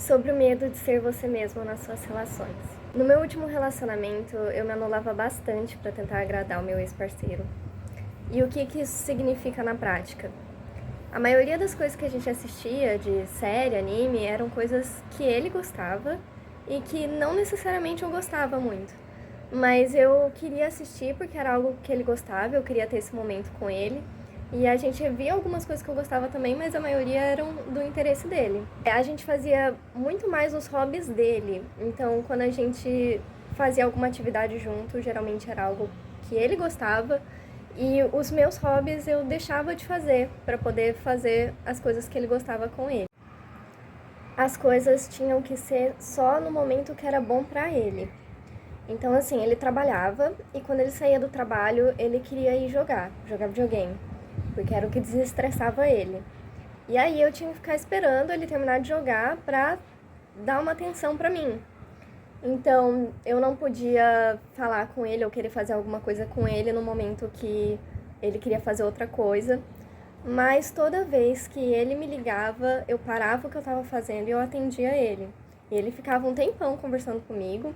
sobre o medo de ser você mesmo nas suas relações. No meu último relacionamento, eu me anulava bastante para tentar agradar o meu ex-parceiro. E o que isso significa na prática? A maioria das coisas que a gente assistia, de série, anime, eram coisas que ele gostava e que não necessariamente eu gostava muito. Mas eu queria assistir porque era algo que ele gostava, eu queria ter esse momento com ele. E a gente via algumas coisas que eu gostava também, mas a maioria eram do interesse dele. A gente fazia muito mais os hobbies dele. Então, quando a gente fazia alguma atividade junto, geralmente era algo que ele gostava. E os meus hobbies eu deixava de fazer para poder fazer as coisas que ele gostava com ele. As coisas tinham que ser só no momento que era bom para ele. Então, assim, ele trabalhava e quando ele saía do trabalho, ele queria ir jogar videogame, porque era o que desestressava ele. E aí eu tinha que ficar esperando ele terminar de jogar pra dar uma atenção pra mim. Então, eu não podia falar com ele ou querer fazer alguma coisa com ele no momento que ele queria fazer outra coisa. Mas toda vez que ele me ligava, eu parava o que eu estava fazendo e eu atendia ele. E ele ficava um tempão conversando comigo.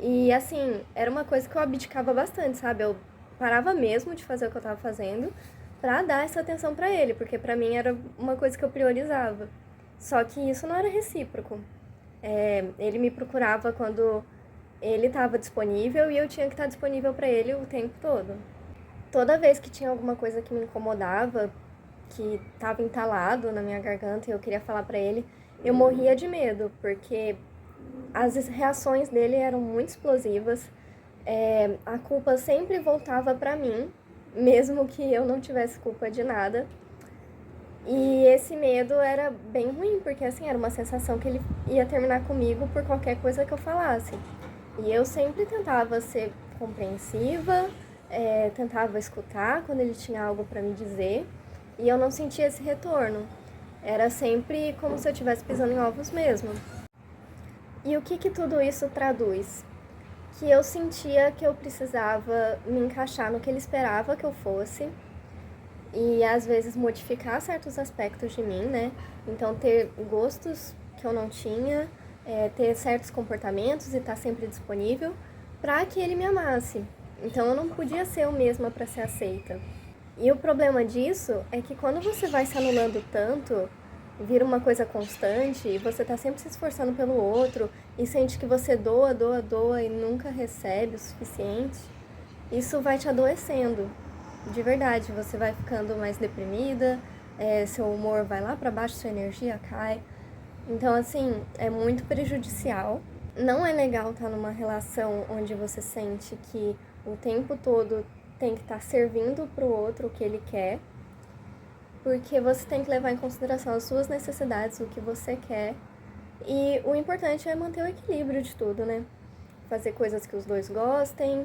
E assim, era uma coisa que eu abdicava bastante, sabe? Eu parava mesmo de fazer o que eu estava fazendo pra dar essa atenção pra ele, porque pra mim era uma coisa que eu priorizava. Só que isso não era recíproco. Ele me procurava quando ele estava disponível e eu tinha que estar disponível pra ele o tempo todo. Toda vez que tinha alguma coisa que me incomodava, que estava entalado na minha garganta e eu queria falar pra ele, eu morria de medo, porque as reações dele eram muito explosivas. A culpa sempre voltava pra mim, mesmo que eu não tivesse culpa de nada. E esse medo era bem ruim, porque assim, era uma sensação que ele ia terminar comigo por qualquer coisa que eu falasse. E eu sempre tentava ser compreensiva, tentava escutar quando ele tinha algo para me dizer, e eu não sentia esse retorno. Era sempre como se eu estivesse pisando em ovos mesmo. E o que tudo isso traduz? Que eu sentia que eu precisava me encaixar no que ele esperava que eu fosse e às vezes modificar certos aspectos de mim, né? Então ter gostos que eu não tinha, ter certos comportamentos e estar sempre disponível para que ele me amasse. Então eu não podia ser eu mesma para ser aceita. E o problema disso é que quando você vai se anulando tanto, vira uma coisa constante e você tá sempre se esforçando pelo outro e sente que você doa, doa, doa e nunca recebe o suficiente, isso vai te adoecendo. De verdade, você vai ficando mais deprimida, seu humor vai lá pra baixo, sua energia cai. Então, assim, é muito prejudicial. Não é legal estar numa relação onde você sente que o tempo todo tem que estar servindo pro outro o que ele quer, porque você tem que levar em consideração as suas necessidades, o que você quer. E o importante é manter o equilíbrio de tudo, né? Fazer coisas que os dois gostem,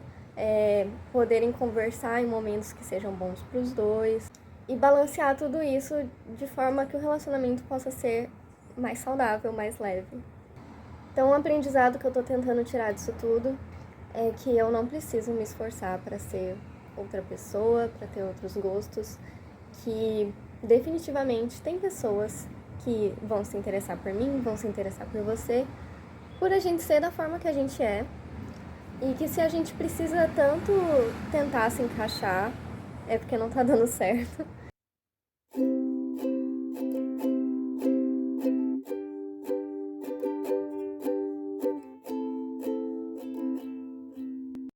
poderem conversar em momentos que sejam bons para os dois. E balancear tudo isso de forma que o relacionamento possa ser mais saudável, mais leve. Então, o aprendizado que eu tô tentando tirar disso tudo é que eu não preciso me esforçar para ser outra pessoa, para ter outros gostos, que definitivamente tem pessoas que vão se interessar por mim, vão se interessar por você, por a gente ser da forma que a gente é, e que se a gente precisa tanto tentar se encaixar, é porque não tá dando certo.